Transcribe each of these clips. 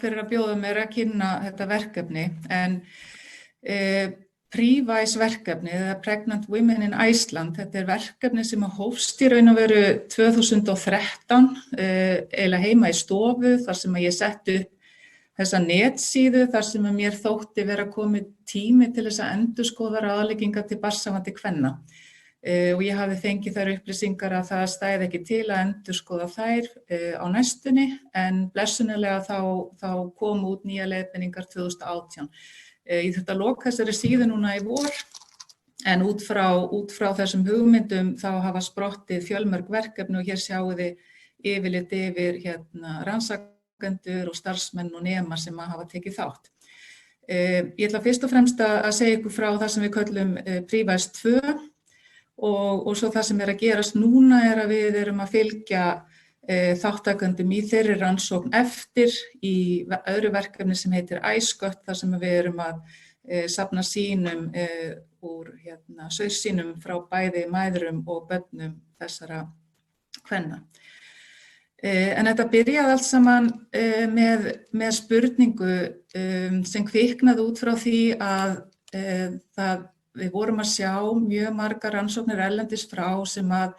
fyrir að bjóða mér að kynna þetta verkefni. En Previse verkefni, eða Pregnant Women in Iceland, þetta verkefni sem hófst í raun og veru 2013, eiginlega heima í stofu, þar sem ég setti upp þessa netsíðu, þar sem mér þótti vera komið tími til þess að endurskoða ráðleggingar til barnshafandi kvenna. Og ég hafði fengið þær upplýsingar að það stæði ekki til að endurskoða þær á næstunni, en blessunarlega þá komu út nýja leiðbeiningar 2018. Ég þurfti að loka þessari síðu núna í vor, en út frá þessum hugmyndum þá hafa sprottið fjölmörg verkefni og hér sjáu þið yfirlit yfir rannsakendur og starfsmenn og nema sem hafa tekið þátt. Ég ætla fyrst og fremst að segja ykkur frá það sem við köllum Previse 2 og svo það sem að gerast núna að við erum að fylgja þáttakendum í þeirri rannsókn eftir í öðru verkefni sem heitir iScot, þar sem við erum að safna sýnum úr saursýnum frá bæði mæðrum og börnum þessara kvenna. En þetta byrjaði allt saman með spurningu sem kviknaði út frá því að við vorum að sjá mjög margar rannsóknir erlendis frá sem að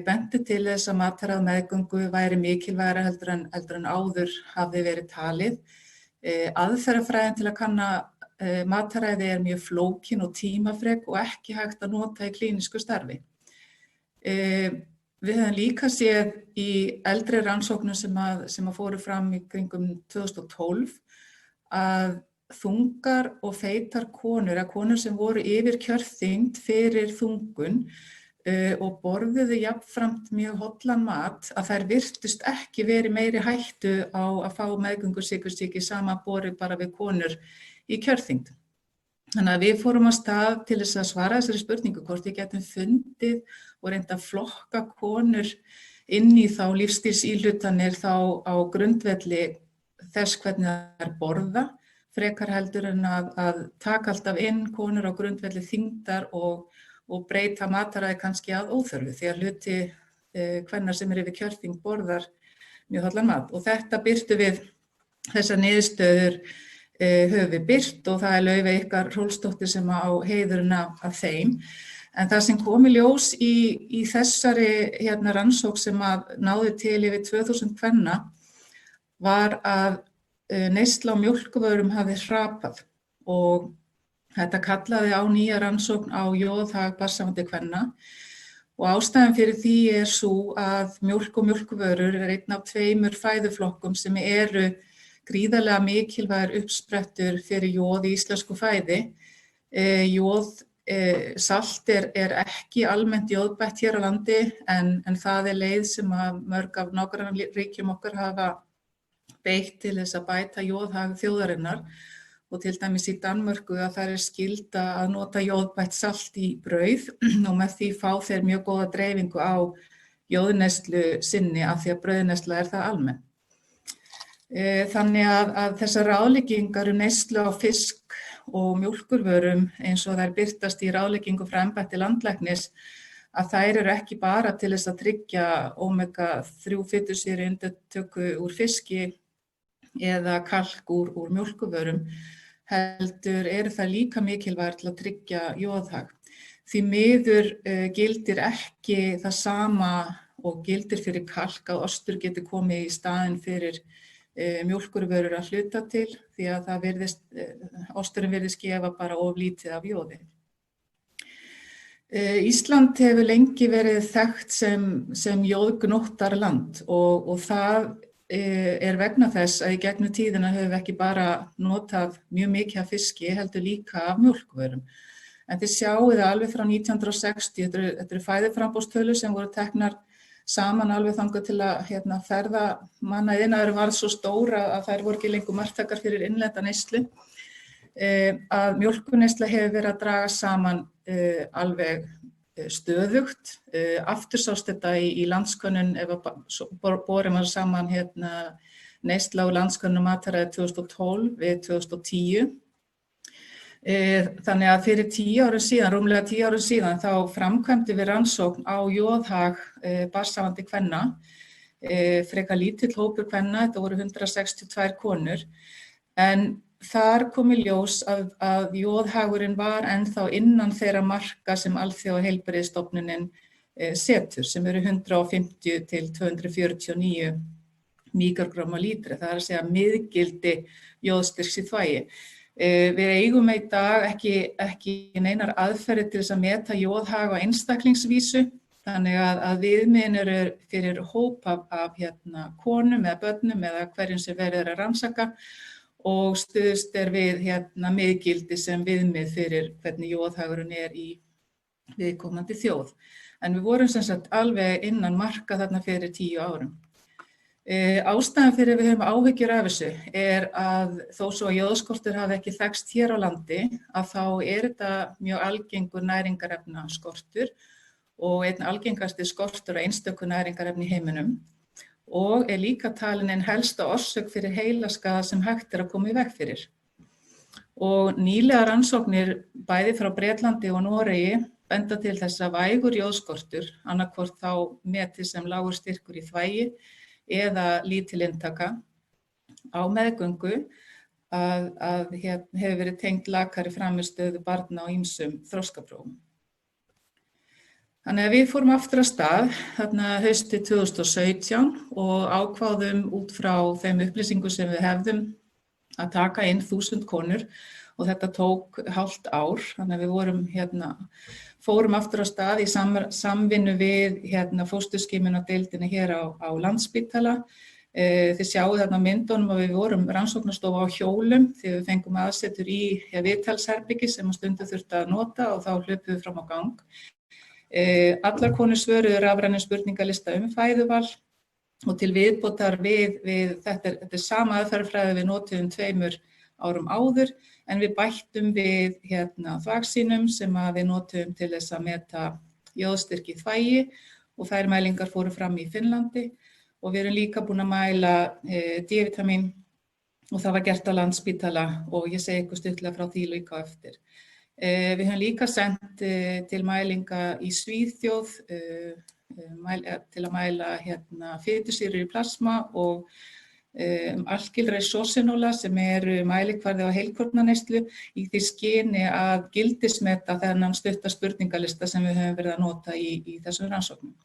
benti til þess að mataræði meðgöngu væri mikilvægara heldur en áður hafði verið talið. Aðferðafræðin til að kanna mataræði mjög flókin og tímafrek og ekki hægt að nota í klínísku starfi. Við höfum líka séð í eldri rannsóknum sem að fóru fram í kringum 2012 að þungar og feitar konur, eða konur sem voru yfir kjörþyngd fyrir þungun og borðuðu jafnframt mjög hollan mat, að þær virtust ekki verið meiri hættu á að fá meðgöngusykursýki samanborið bara við konur í kjörþyngd. Þannig að við fórum af stað til þess að svara þessari spurningu hvort við getum fundið og reynt að flokka konur inn í þá lífsstílsíhlutanir þá á grundvelli þess hvernig þær borða, frekar heldur en að taka alltaf inn konur á grundvelli þyngdar og breyta mataræði kannski að óþörfu, því að hluti kvenna sem yfir kjörþyngd borðar mjög hollan mat. Og þetta birtu við, þessar niðurstöður höfum við birt og það Laufey ykkar Hrólfsdóttir sem á heiðurinn af þeim. En það sem kom í ljós í þessari rannsókn sem að náði til yfir 2000 kvenna var að neysla á mjólkurvörum hafði hrapað og þetta kallaði á nýja rannsókn á jóðhag barnshafandi kvenna og ástæðan fyrir því sú að mjólk og mjólkurvörur einn af tveimur fæðuflokkum sem eru gríðarlega mikilvægur uppsprettur fyrir jóð í íslensku fæði. Salt ekki almennt jóðbætt hér á landi en það leið sem að mörg af nágrannaríkjum okkar hafa beitt til þess að bæta jóðhag þjóðarinnar. Og til dæmis í Danmörku að það skylda að nota jóðbætt salt í brauð og með því fá þeir mjög góða dreifingu á jóðneyslu sinni af því að brauðneysla það almenn. Þannig að þessar ráðleggingar neyslu á fisk og mjólkurvörum eins og þær birtast í ráðleggingu frá embætti landlæknis að þær eru ekki bara til þess að tryggja omega-3 fitusýru undirtöku úr fiski eða kalk úr mjólkurvörum, heldur eru það líka mikilvægt til að tryggja jóðhag. Því miður gildir ekki það sama og gildir fyrir kalk að ostur getur komið í staðinn fyrir mjólkurvörur að hluta til því að osturinn virðist gefa bara of lítið af jóði. Ísland hefur lengi verið þekkt sem jóðgnóttarland og það vegna þess að í gegnum tíðina höfum við ekki bara notað mjög mikið af fiski, heldur líka af mjólkurvörum. En þið sjáið alveg frá 1960, þetta eru fæðuframboðstölur sem voru teknar saman alveg þangað til að ferðamannaðinaður varð svo stór að þær voru ekki lengur marktækar fyrir innlenda neyslu, að mjólkurneysla hefur verið að draga saman alveg stöðugt. Aftur sást þetta í landskönnun ef borum við saman neysla á landskönnun mataræði 2012 við 2010. Þannig að fyrir 10 árum síðan, rúmlega 10 árum síðan, þá framkvæmdum við rannsókn á jóðhag barnshafandi kvenna frekar lítill hópur kvenna, þetta voru 162 konur, en þar kom í ljós að jóðhagurinn var ennþá innan þeirra marka sem Alþjóðaheilbrigðisstofnunin setur, sem eru 150 til 249 míkrogram á lítri, það að segja miðgildi jóðstyrks í þvagi. Við eigum í dag ekki neinar aðferðir til þess að meta jóðhag á einstaklingsvísu, þannig að viðmiðin eru fyrir hóp af konum eða börnum eða hverjum sem verið að rannsaka og stuðst við miðgildi sem viðmið fyrir hvernig jóðhagurinn í viðkomandi þjóð. En við vorum sem sagt alveg innan marka þarna fyrir 10 árum. Ástæðan fyrir við höfum áhyggjur af þessu að þó svo að jóðskortur hafi ekki þekkst hér á landi, að þá þetta mjög algengur næringarefnaskortur og einn algengasti skortur á einstöku næringarefni í heiminum og líka talin ein helsta orsök fyrir heilaskaða sem hægt að koma í veg fyrir. Og nýlega rannsóknir bæði frá Bretlandi og Noregi benda til þess að vægur jóðskortur, annaðhvort þá metið sem lágur styrkur í þvagi eða lítil inntaka á meðgöngu að hefur verið tengt lakari frammistöðu barna á ýmsum þroskaprófum. Þannig að við fórum aftur af stað þarna haustið 2017 og ákváðum út frá þeim upplýsingum sem við hefðum að taka inn 1000 konur og þetta tók hálft ár, þannig að við fórum aftur af stað í samvinnu við fósturskimunardeildina hér á Landspítala. Þið sjáu þarna á myndunum að við vorum rannsóknarstofa á hjólum þegar við fengum aðsetur í viðtalsherbyggi sem stundum þurfti að nota og þá hlupum við fram á gang. Allar konur svöruðu rafrænum spurningalista fæðuval og til viðbótar við þetta sama aðferðafræði við notuðum 2 árum áður, en við bættum við þvagsýnum sem við notuðum til þess að meta jóðstyrk í þvagi og þær mælingar fóru fram í Finnlandi og við erum líka búin að mæla D-vitamin og það var gert á Landspítala og ég segi ykkur stuttlega frá því líka á eftir. Við höfum líka sendt til mælinga í Svíþjóð til að mæla fitusýrur í plasma og alkylreisósenóla sem mælikvarði á heilkornaneyslu í því skyni að gildismeta þennan stutta spurningalista sem við höfum verið að nota í þessum rannsóknum.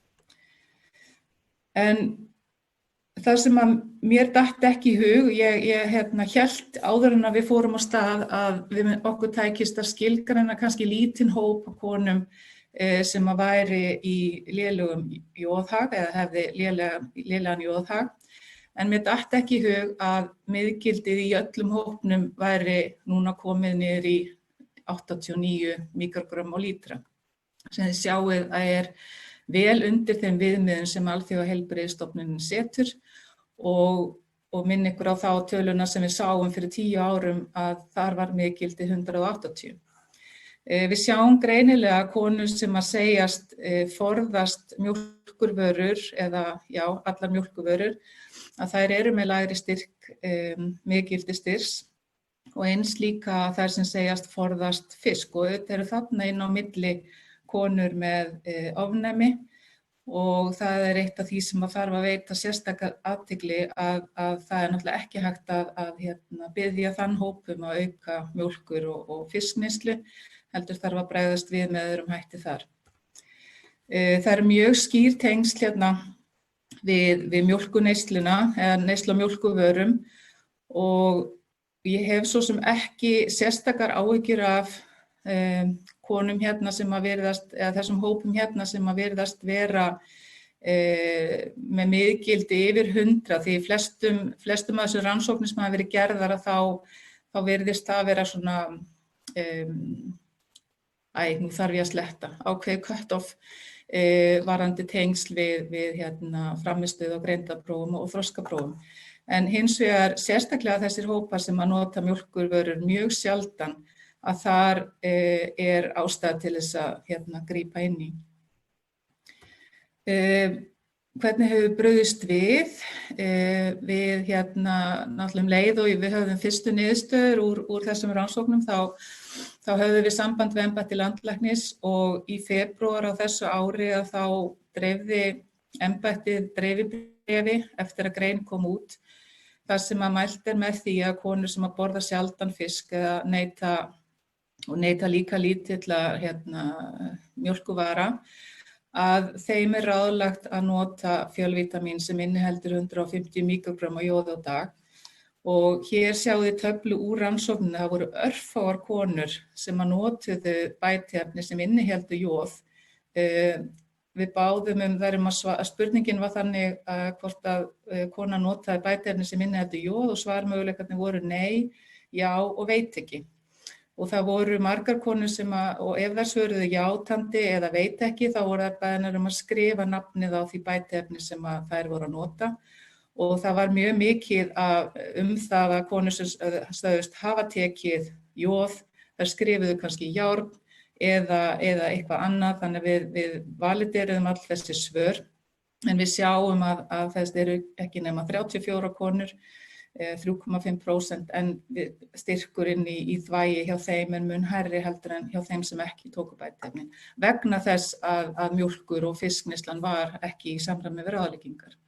En það sem að mér datt ekki í hug, ég hélt áður en að við fórum á stað að okkur tækist að skilgreina kannski lítinn hóp af konum sem að væri í lélegum jóðhag eða hefði lélegan jóðhag. En mér datt ekki í hug að miðgildið í öllum hópnum væri núna komið niður í 89 mikrogram á lítra. Sem þið sjáið að vel undir þeim viðmiðum sem Alþjóðaheilbrigðisstofnunin setur og minn ykkur á þá töluna sem við sáum fyrir 10 árum að þar var miðgildið 180. Við sjáum greinilega konur sem að segjast forðast mjólkurvörur eða allar mjólkurvörur að þær eru með lægri styrk miðgildi styrks og eins líka þær sem segjast forðast fisk og þetta eru þarna inn á milli konur með ofnæmi og það eitt af því sem að þarf að veita sérstakar athygli að það náttúrulega ekki hægt að biðja þann hópum að auka mjólkur og fiskneyslu, heldur þarf að bregðast við með öðrum hætti þar. Það eru mjög skýr tengsl við mjólkuneysluna eða neyslu á mjólkurvörum og ég hef svo sem ekki sérstakar áhyggjur af konum sem að virðast, eða þessum hópum sem að virðast vera með miðgildi yfir 100 því flestum af þessum rannsóknum sem hafa verið gerðar að þá virðist það vera svona nú þarf ég að sletta ákveðið cut-off varandi tengsl við frammistöðu á greindaprófum og þroskaprófum. En hins vegar sérstaklega þessir hópar sem að nota mjólkurvörur mjög sjaldan að þar ástæða til þess að grípa inn í. Hvernig hefur brugðist við? Við náttúrulega leið og við höfðum fyrstu niðurstöður úr þessum rannsóknum þá höfðum við samband við embætti landlæknis og í febrúar á þessu ári að þá dreifði embættið dreifibréfi bréfi eftir að grein kom út, þar sem að mælt með því að konur sem að borða sjaldan fisk eða neyta líka lítilla mjólkurvara, að þeim ráðlagt að nota fjölvítamín sem inniheldur 150 mikrogram af joði á dag. Og hér sjáum við töflu úr rannsókninni, það voru örfáar konur sem að notuðu bætiefni sem inniheldu joð. Við báðum spurningin var þannig hvort að kona notaði bætiefni sem inniheldu joð og svarmöguleikarnir voru nei, já og veit ekki. Og það voru margar konur og ef þær svöruðu játandi eða veit ekki, þá voru þær beðnar að skrifa nafnið á því bætiefni sem þær voru að nota. Og það var mjög mikið það að konur sem sagðist hafa tekið joð, þær skrifuðu kannski járn eða eitthvað annað, þannig að við valideruðum all þessi svör. En við sjáum að þess eru ekki nema 34 konur, 3,5%, en styrkurinn í þvægi hjá þeim mun hærri heldur en hjá þeim sem ekki tóku bætiefni, vegna þess að mjólkur og fiskneyslan var ekki í samræmi við ráðleggingar.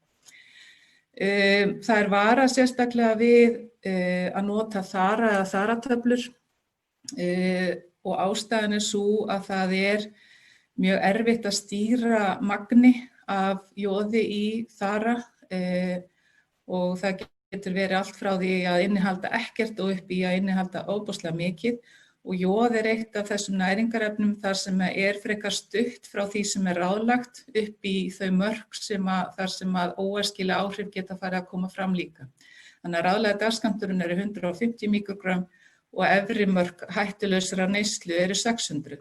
Það varað sérstaklega við að nota þara eða þaratöflur og ástæðan sú að það mjög erfitt að stýra magni af joði í þara og það getur verið allt frá því að innihalda ekkert og upp í að innihalda ofboðslega mikið. Og joð eitt af þessum næringarefnum þar sem frekar stutt frá því sem ráðlagt upp í þau mörk þar sem að óæskileg áhrif geta farið að koma fram líka. Þannig að ráðlega dagskammturinn 150 mikrogram og efri mörk hættulausra neyslu 600.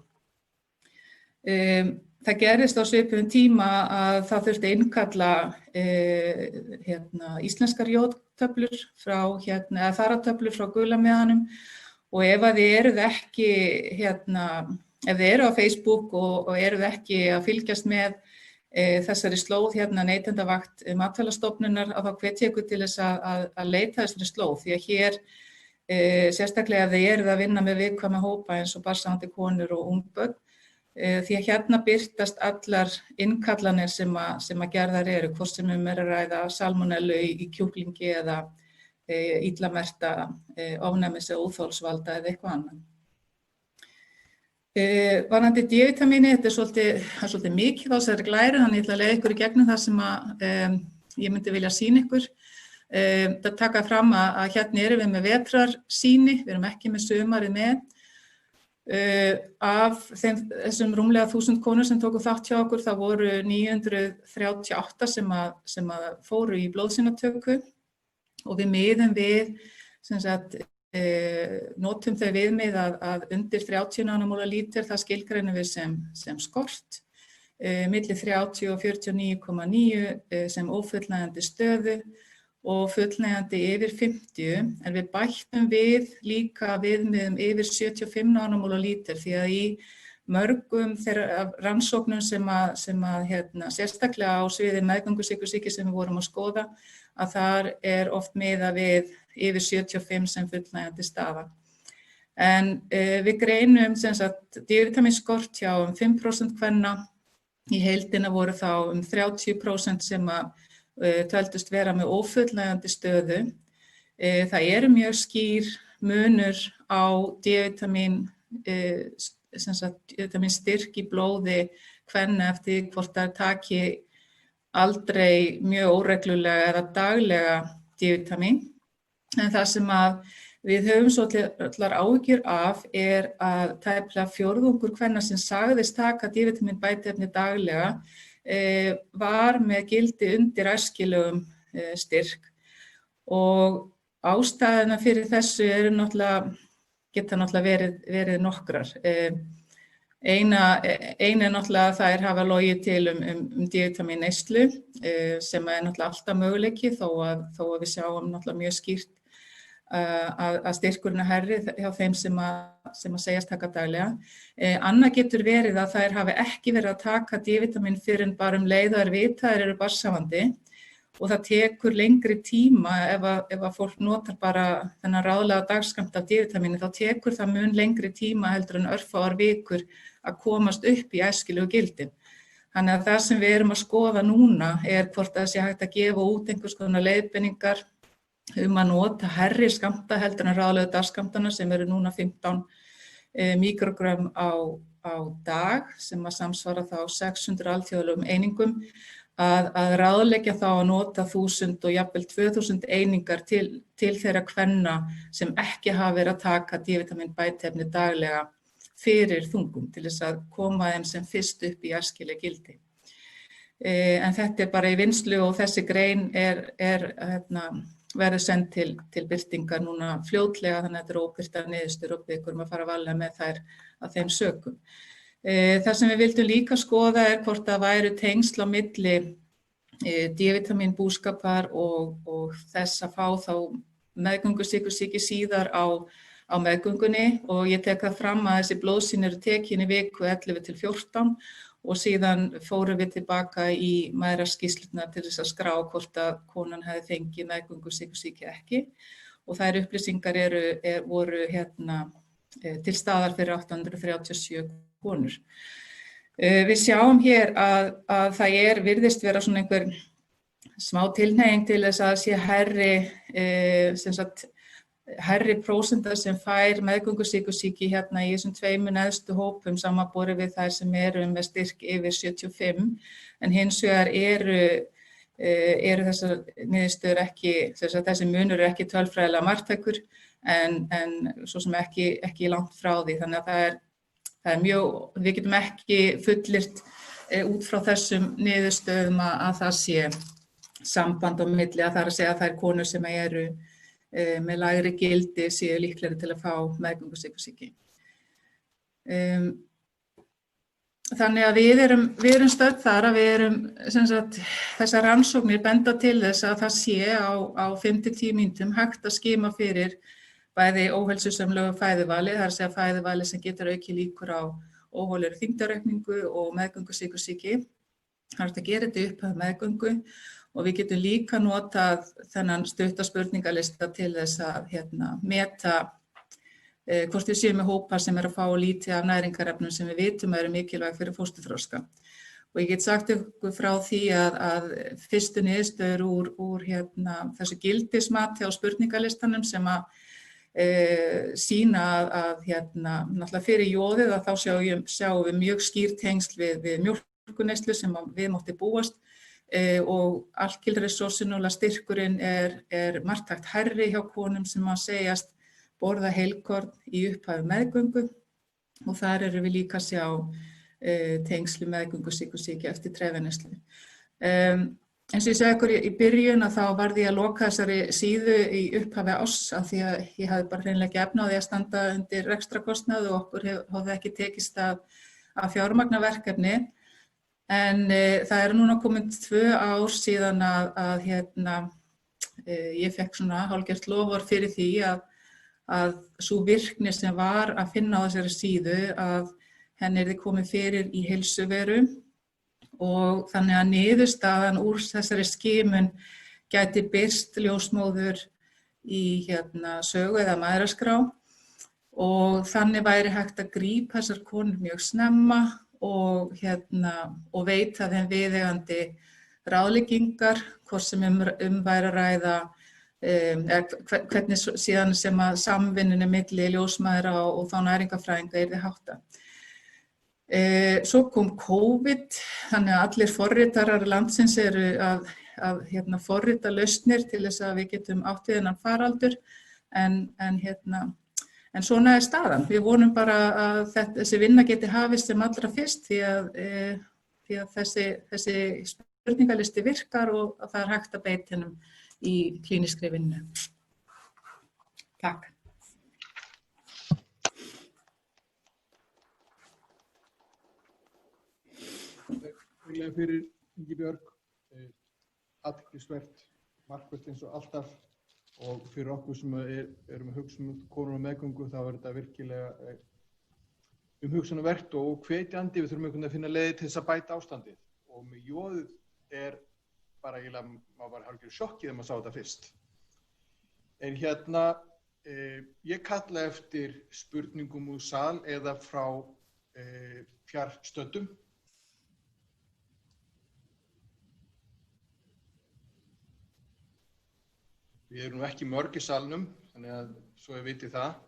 Það gerist á svipuðum tíma að það þurfti innkalla íslenskar jóðtöflur eða þaratöflur frá gula miðanum. Og ef þið eruð ekki, ef þið eru á Facebook og eruð ekki að fylgjast með þessari slóð neytendavakt Matvælastofnunar, að þá hvet ég ykkur til þess að leita þessari slóð. Því að hér, sérstaklega ef þið eruð að vinna með viðkvæma hópa eins og barnshafandi konur og ungbörn, því að birtast allar innkallanir sem að gerðar eru, hvort sem að ræða salmonellu í kjúklingi eða illa merkta ofnæmis eða óþolsvalda eða eitthvað annað. Varðandi D-vitamíni, þetta svolítið mikið á þessari glæru, þannig ég ætla að leiða ykkur í gegnum það sem ég myndi vilja sýna ykkur. Það taka fram að erum við með vetrarsýni, við erum ekki með sumarið með. Af þessum rúmlega 1000 konur sem tóku þátt hjá okkur, það voru 938 sem fóru í blóðsýnatöku. Og við miðum notum þau viðmið að undir 30 nanomólalítur, það skilgreinum við sem skort, milli 30 og 49,9 sem ófullnægjandi stöðu og fullnægjandi yfir 50, en við bættum við líka viðmiðum yfir 75 nanomólalítur því að í mörgum þeirra rannsóknum sem sérstaklega á sviði meðgöngusykursýki sem við vorum að skoða, að þar oft miðað við yfir 75 sem fullnægjandi staða. En við greinum D-vitaminsskort hjá 5% kvenna, í heildina voru þá 30% sem töldust vera með ófullnægjandi stöðu. Það mjög skýr munur á D-vitaminsstyrk í blóði kvenna eftir hvort það taki aldrei mjög óreglulega eða daglega D-vitamín. En það sem við höfum svolítið áhyggjur af að tæplega fjórðungur kvenna sem sagðist taka D-vitamín bætiefni daglega var með gildi undir æskilegum styrk. Og ástæðuna fyrir þessu geta verið nokkrar. Eina náttúrulega að þær hafa logið til D-vitamín neyslu sem náttúrulega alltaf möguleiki þó að við sjáum náttúrulega mjög skýrt að styrkurinn hærri hjá þeim sem að segjast taka daglega. Annað getur verið að þær hafi ekki verið að taka D-vitamín fyrr en bara leið og þær vita þær eru barnshafandi og það tekur lengri tíma ef að fólk notar bara þennan ráðlega dagskammta af D-vitamíni, þá tekur það mun lengri tíma heldur en örfáar vikur að komast upp í æskilegu gildin. Þannig að það sem við erum að skoða núna hvort það sé hægt að gefa út einhvers konar leiðbeiningar að nota hærri skammta heldur en ráðlegu dagskammtana sem eru núna 15 míkrógrömm á dag sem að samsvara þá 600 alþjóðlegum einingum að ráðleggja þá að nota 1000 og jafnvel 2000 einingar til þeirra kvenna sem ekki hafa verið að taka D-vitamin bætiefni daglega fyrir þungum til þess að koma þeim sem fyrst upp í æskileg gildi. En þetta bara í vinnslu og þessi grein verður send til birtingar núna fljótlega þannig að þetta óbirtar niðurstöður og við erum að fara varlega með þær að þeim sökum. Það sem við vildum líka skoða hvort það væru tengsl á milli D-vitamin búskapar og þess að fá þá meðgöngusykursýki síðar á meðgöngunni og ég tek það fram að þessi blóðsýni eru tekin í viku 11 til 14 og síðan fórum við tilbaka í mæðraskýrslurnar til þess að skrá hvort að konan hefði fengið meðgöngusykursýki ekki og þær upplýsingar voru til staðar fyrir 837 konur. Við sjáum hér að það virðist vera svona einhver smá tilhneiging til þess að sé hærri prósenta sem fær meðgöngusykursýki í þessum tveimur neðstu hópum samanborið við þær sem eru með styrk yfir 75 en hins vegar eru þessar niðurstöður ekki, þessi munur ekki tölfræðilega marktækur en svo sem ekki langt frá því þannig að það er mjög, við getum ekki fullyrt út frá þessum niðurstöðum að það sé samband á milli að það er að segja að þær konur sem eru með lægri gildi séu líklegri til að fá meðgöngusykursýki. Þannig að við erum stödd þar að við erum þessar rannsóknir benda til þess að það sé á 5-10 mínútum hægt að skima fyrir bæði óheilsusamlegu fæðuvali, það er að segja fæðuvali sem getur aukið líkur á óhóflegri þyngdaraukningu og meðgöngusykursýki. Það er hægt að gera þetta upp að meðgöngu og við getum líka notað þennan stutta spurningalista til þess að meta hvort við séum með hópa sem að fá lítið af næringarefnum sem við vitum eru mikilvæg fyrir fósturþroska. Og ég get sagt ykkur frá því að fyrstu niðurstöður úr þessu gildismati á spurningalistanum sem að sýna að náttúrulega fyrir jóðið að þá sjáum við mjög skýr tengsl við mjólkurneyslu sem við mátti búast og alkylresorsinóla styrkurinn marktækt hærri hjá konum sem að segjast borða heilkorn í upphafi meðgöngu og þar erum við líka að sjá tengslu meðgöngusykursýki eftir trefjaneyslu. Eins og ég segi ykkur í byrjun að þá varð ég að loka þessari síðu í upphafi árs af því að ég hafði bara hreinlega ekki efni á því að standa undir rekstrarkostnað og okkur hafði ekki tekist að fjármagna verkefni. En það eru núna komin 2 ár síðan að ég fekk svona hálfgert loforð fyrir því að sú virkni sem var að finna á þessari síðu að henni yrði komið fyrir í heilsuveru og þannig að niðurstaðan úr þessari skimun gæti birst ljósmóður í sögu eða mæðraskrá og þannig væri hægt að grípa þessar konur mjög snemma og veita þeim viðeigandi ráðleggingar, hvort sem væri að ræða hvernig síðan sem að samvinnunni milli ljósmæðra og þá næringarfræðinga yrði háttað. Svo kom COVID, þannig að allir forritarar landsins eru að forrita lausnir til þess að við getum átt við þennan faraldur en svona staðan. Við vonum bara að þessi vinna geti hafist sem allra fyrst því að þessi spurningalisti virkar og að það hægt að beita hennum í klínískri vinnu. Takk. Takk fyrir Ingibjörg, athyglisvert, markvisst eins og alltaf. Og fyrir okkur sem erum að hugsa konur og meðgöngu þá þetta virkilega umhugsunarvert og hvetjandi. Við þurfum að finna leiðir til þess að bæta ástandið. Og með jóðið bara maður var hálfgerður sjokkið þegar maður sá þetta fyrst. En ég kalla eftir spurningum úr sal eða frá fjarstöddum. Við erum nú ekki mörg í salnum, þannig að svo ég viti það.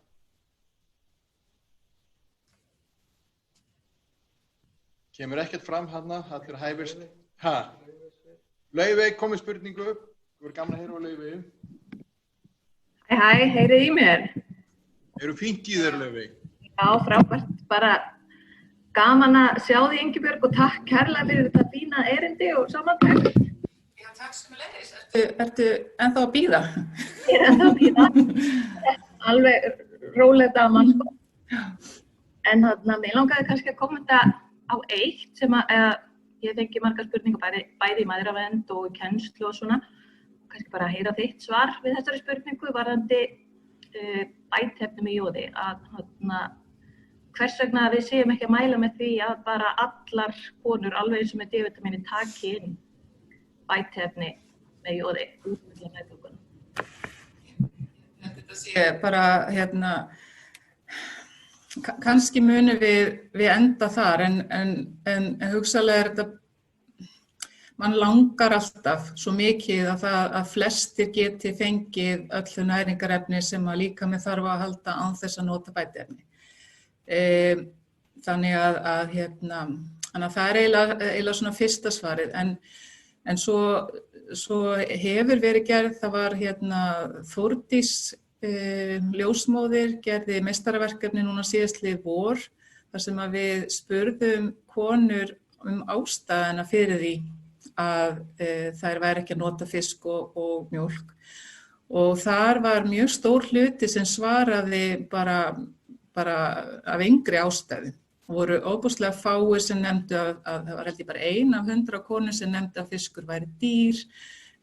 Kemur ekkert fram hana, allir hæfist. Laufey, kom með spurningu. Það voru gaman að heyra á Laufey. Hæ, heyrið í mér. Eru fínt í þér, Laufey? Já, frábært. Bara gaman að sjá þig, Ingibjörg, og takk kærlega fyrir þetta fína erindi og samantekt. Já, takk sömuleiðis. Ertu ennþá að bíða? Ég ennþá að bíða. Alveg róleg daman, sko. En mér langaði kannski að kommenta á eitt sem ég fengi margar spurningar bæði í mæðravernd og í kennslu og svona. Kannski bara að heyra þitt svar við þessari spurningu varðandi bætiefni með jóði. Hvers vegna við séum ekki að mæla með því að bara allar konur, alveg eins og með D-vitamíni, taki inn bætiefni með jóði út með meðgöngunum. Þetta sé bara, kannski munum við enda þar, en hugsalega þetta, mann langar alltaf svo mikið að flestir geti fengið öllu næringarefni sem að líkaminn þarf að halda án þess að nota bætiefni. Þannig að það er eiginlega svona fyrsta svarið, en svo hefur verið gerð, það var Þórdís ljósmóðir gerði meistaraverkefni núna síðastlið vor, þar sem að við spurðum konur ástæðuna fyrir því að þær væri ekki að nota fisk og mjólk, og þar var mjög stór hluti sem svaraði bara af yngri ástæðu. Voru óbúslega fáir sem nefndu að það var held ég bara 1 af 100 konur sem nefndu að fiskur væri dýr.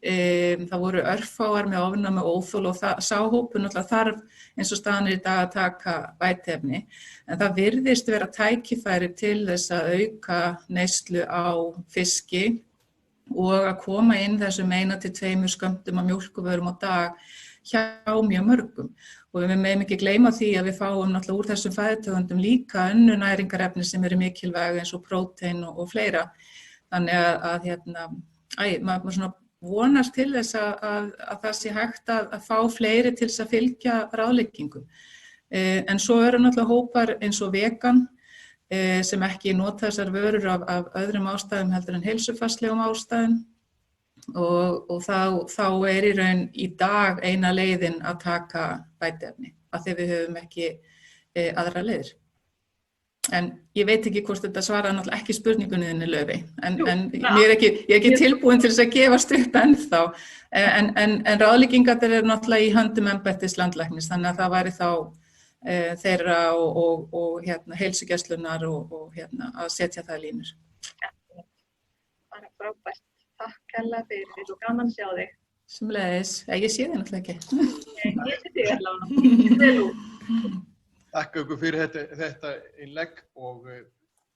Það voru örfáar með ofnæmi og óþol, og sá hópur náttúrulega þarf eins og staðan í dag að taka bætiefni, en það virðist vera tækifæri til þess að auka neyslu á fiski og að koma inn þessum 1 til 2 skömmtum af mjólkurvörum á dag hjá mjög mörgum. Og við megum ekki gleyma því að við fáum náttúrulega úr þessum fæðutegundum líka önnur næringarefni sem eru mikilvæg eins og prótein og fleira. Þannig að maður svona vonast til þess að það sé hægt að fá fleiri til þess að fylgja ráðleggingum. En svo eru náttúrulega hópar eins og vegan sem ekki nota þessar vörur af öðrum ástæðum heldur en heilsufarslegum ástæðum, og þá í raun í dag eina leiðin að taka bætiefni, af því við höfum ekki aðra leiðir. En ég veit ekki hvort þetta svaraði náttúrulega ekki spurningunni þinni, Laufey, en ég er ekki tilbúin til þess að gefast upp ennþá, en ráðleggingarnir eru náttúrulega í höndum embættis landlæknis, þannig að það væri þá þeirra og heilsugæslunnar og að setja það línur. Bara frábært. Takk kærlega fyrir og gaman að sjá þig. Sömuleiðis. Ég sé þig náttúrulega ekki. Ég sé þig allavega. Takk ykkur fyrir þetta innlegg, og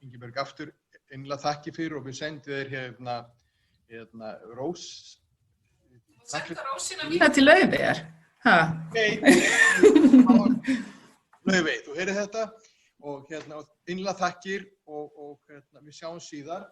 Ingibjörg aftur innlega þakki fyrir, og við sendum þér hérna rós. Senda rósina mína til Laufeyjar. Laufey, þú heyrið þetta, og innlega þakkir, og við sjáum síðar.